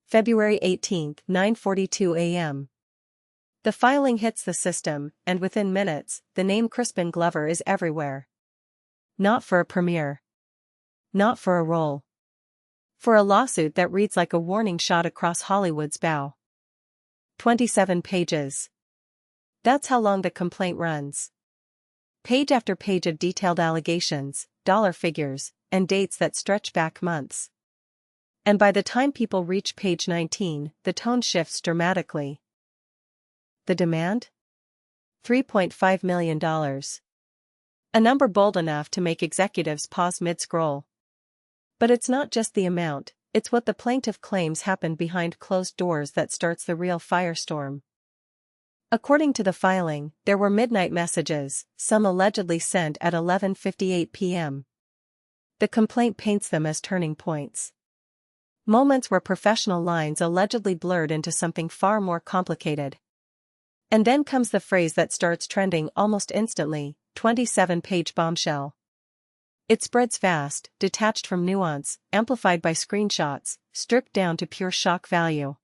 February 18, 9:42 a.m. The filing hits the system, and within minutes, the name Crispin Glover is everywhere. Not for a premiere. Not for a role. For a lawsuit that reads like a warning shot across Hollywood's bow. 27 pages. That's how long the complaint runs. Page after page of detailed allegations, dollar figures, and dates that stretch back months. And by the time people reach page 19, the tone shifts dramatically. The demand? $3.5 million. A number bold enough to make executives pause mid-scroll. But it's not just the amount, it's what the plaintiff claims happened behind closed doors that starts the real firestorm. According to the filing, there were midnight messages, some allegedly sent at 11:58 p.m. The complaint paints them as turning points. Moments where professional lines allegedly blurred into something far more complicated. And then comes the phrase that starts trending almost instantly, 27-page bombshell. It spreads fast, detached from nuance, amplified by screenshots, stripped down to pure shock value.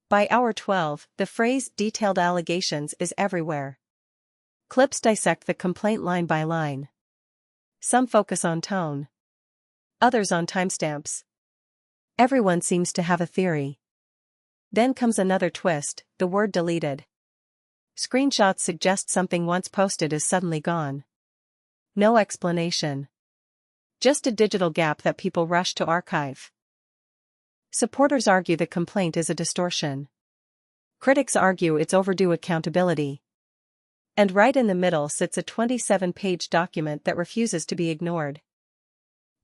By hour 12, the phrase detailed allegations is everywhere. Clips dissect the complaint line by line. Some focus on tone. Others on timestamps. Everyone seems to have a theory. Then comes another twist, the word deleted. Screenshots suggest something once posted is suddenly gone. No explanation. Just a digital gap that people rush to archive. Supporters argue the complaint is a distortion. Critics argue it's overdue accountability. And right in the middle sits a 27-page document that refuses to be ignored.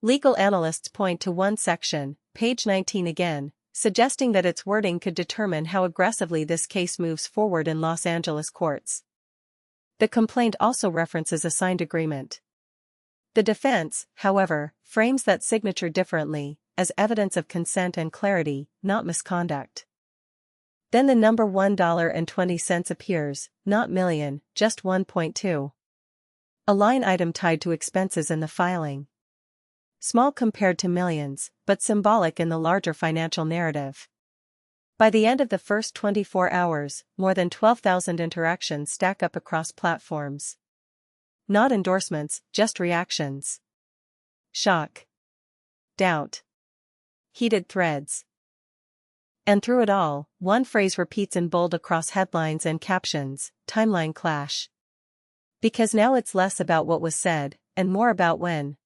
Legal analysts point to one section, page 19 again, suggesting that its wording could determine how aggressively this case moves forward in Los Angeles courts. The complaint also references a signed agreement. The defense, however, frames that signature differently, as evidence of consent and clarity, not misconduct. Then the number $1.20 appears, not million, just 1.2. A line item tied to expenses in the filing. Small compared to millions, but symbolic in the larger financial narrative. By the end of the first 24 hours, more than 12,000 interactions stack up across platforms. Not endorsements, just reactions. Shock. Doubt. Heated threads. And through it all, one phrase repeats in bold across headlines and captions, timeline clash. Because now it's less about what was said, and more about when.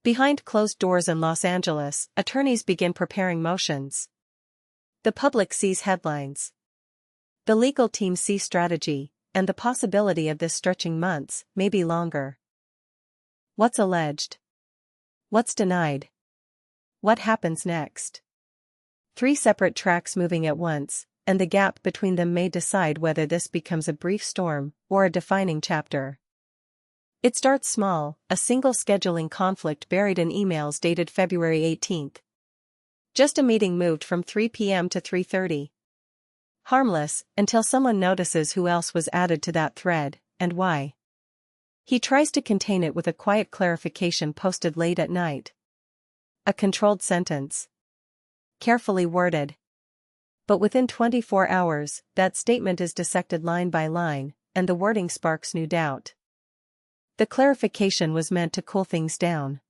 Behind closed doors in Los Angeles, attorneys begin preparing motions. The public sees headlines. The legal team sees strategy, and the possibility of this stretching months, maybe longer. What's alleged? What's denied? What happens next? 3 separate tracks moving at once, and the gap between them may decide whether this becomes a brief storm or a defining chapter. It starts small, a single scheduling conflict buried in emails dated February 18. Just a meeting moved from 3 p.m. to 3:30. Harmless, until someone notices who else was added to that thread, and why. He tries to contain it with a quiet clarification posted late at night. A controlled sentence. Carefully worded. But within 24 hours, that statement is dissected line by line, and the wording sparks new doubt. The clarification was meant to cool things down.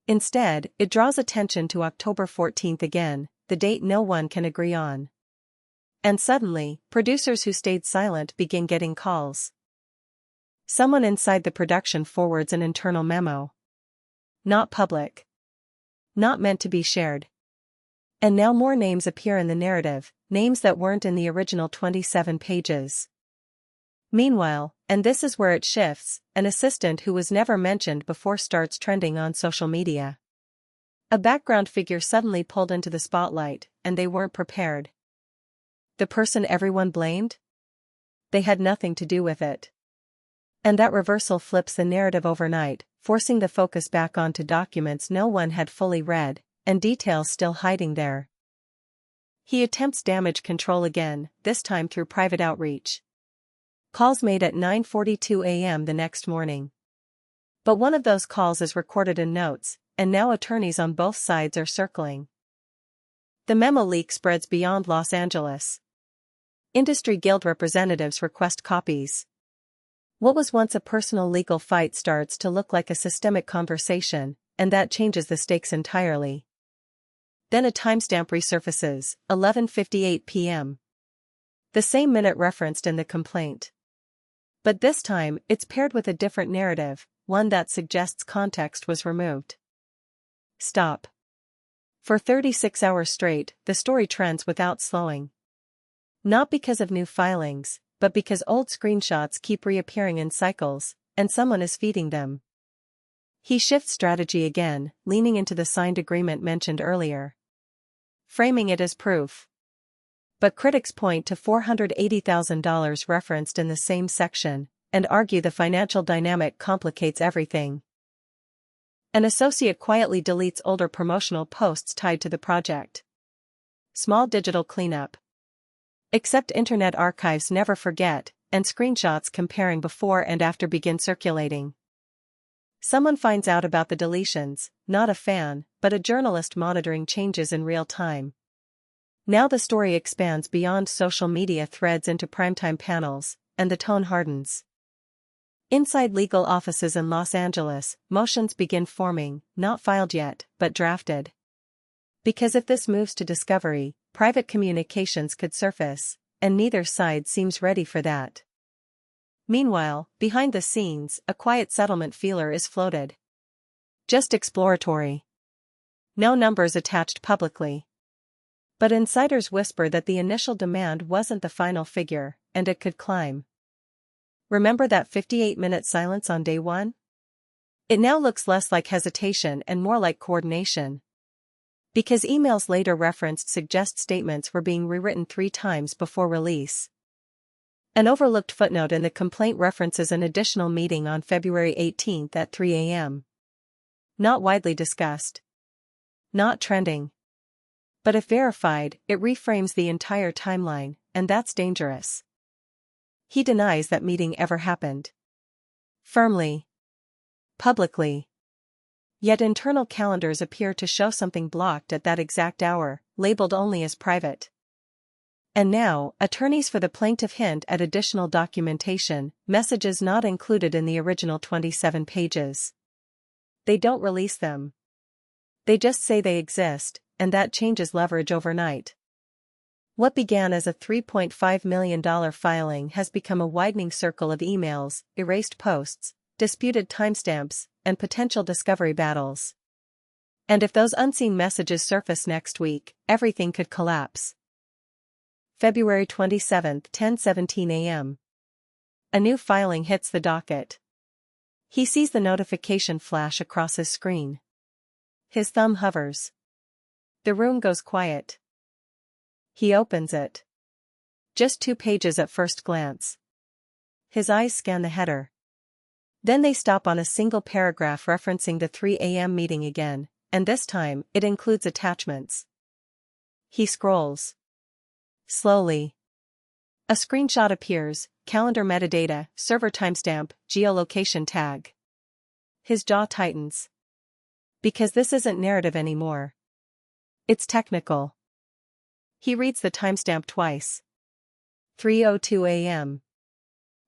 Instead, it draws attention to October 14 again, the date no one can agree on. And suddenly, producers who stayed silent begin getting calls. Someone inside the production forwards an internal memo. Not public. Not meant to be shared. And now more names appear in the narrative, names that weren't in the original 27 pages. Meanwhile, and this is where it shifts, an assistant who was never mentioned before starts trending on social media. A background figure suddenly pulled into the spotlight, and they weren't prepared. The person everyone blamed? They had nothing to do with it. And that reversal flips the narrative overnight, forcing the focus back onto documents no one had fully read, and details still hiding there. He attempts damage control again, this time through private outreach. Calls made at 9:42 a.m. the next morning. But one of those calls is recorded in notes, and now attorneys on both sides are circling. The memo leak spreads beyond Los Angeles. Industry guild representatives request copies. What was once a personal legal fight starts to look like a systemic conversation, and that changes the stakes entirely. Then a timestamp resurfaces, 11:58 p.m. The same minute referenced in the complaint. But this time, it's paired with a different narrative, one that suggests context was removed. Stop. For 36 hours straight, the story trends without slowing. Not because of new filings, but because old screenshots keep reappearing in cycles, and someone is feeding them. He shifts strategy again, leaning into the signed agreement mentioned earlier, framing it as proof. But critics point to $480,000 referenced in the same section, and argue the financial dynamic complicates everything. An associate quietly deletes older promotional posts tied to the project. Small digital cleanup. Except Internet archives never forget, and screenshots comparing before and after begin circulating. Someone finds out about the deletions, not a fan, but a journalist monitoring changes in real time. Now the story expands beyond social media threads into primetime panels, and the tone hardens. Inside legal offices in Los Angeles, motions begin forming, not filed yet, but drafted. Because if this moves to discovery, private communications could surface, and neither side seems ready for that. Meanwhile, behind the scenes, a quiet settlement feeler is floated. Just exploratory. No numbers attached publicly. But insiders whisper that the initial demand wasn't the final figure, and it could climb. Remember that 58-minute silence on day one? It now looks less like hesitation and more like coordination. Because emails later referenced suggest statements were being rewritten 3 times before release. An overlooked footnote in the complaint references an additional meeting on February 18 at 3 a.m. Not widely discussed. Not trending. But if verified, it reframes the entire timeline, and that's dangerous. He denies that meeting ever happened. Firmly. Publicly. Yet internal calendars appear to show something blocked at that exact hour, labeled only as private. And now, attorneys for the plaintiff hint at additional documentation, messages not included in the original 27 pages. They don't release them. They just say they exist, and that changes leverage overnight. What began as a $3.5 million filing has become a widening circle of emails, erased posts, disputed timestamps, and potential discovery battles. And if those unseen messages surface next week, everything could collapse. February 27, 10:17 a.m. A new filing hits the docket. He sees the notification flash across his screen. His thumb hovers. The room goes quiet. He opens it. Just 2 pages at first glance. His eyes scan the header. Then they stop on a single paragraph referencing the 3 a.m. meeting again, and this time, it includes attachments. He scrolls. Slowly. A screenshot appears, calendar metadata, server timestamp, geolocation tag. His jaw tightens. Because this isn't narrative anymore. It's technical. He reads the timestamp twice. 3:02 a.m.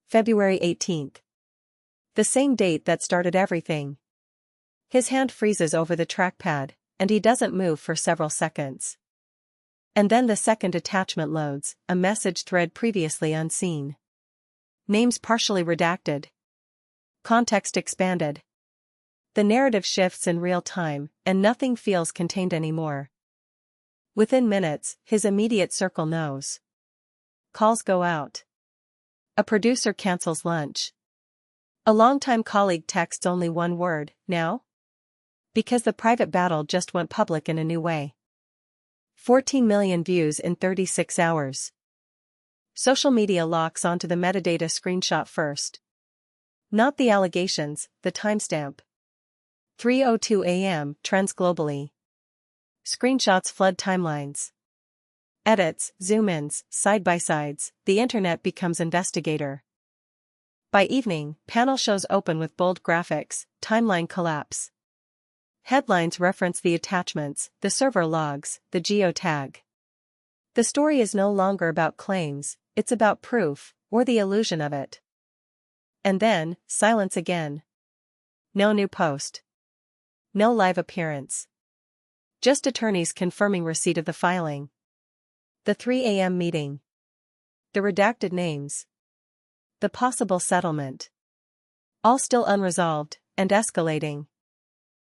February 18th. The same date that started everything. His hand freezes over the trackpad, and he doesn't move for several seconds. And then the second attachment loads, a message thread previously unseen. Names partially redacted. Context expanded. The narrative shifts in real time, and nothing feels contained anymore. Within minutes, his immediate circle knows. Calls go out. A producer cancels lunch. A longtime colleague texts only one word, now? Because the private battle just went public in a new way. 14 million views in 36 hours. Social media locks onto the metadata screenshot first. Not the allegations, the timestamp. 3:02 a.m. trends globally. Screenshots flood timelines. Edits, zoom-ins, side-by-sides, the internet becomes investigator. By evening, panel shows open with bold graphics, timeline collapse. Headlines reference the attachments, the server logs, the geotag. The story is no longer about claims, it's about proof, or the illusion of it. And then, silence again. No new post. No live appearance. Just attorneys confirming receipt of the filing. The 3 a.m. meeting. The redacted names. The possible settlement. All still unresolved, and escalating.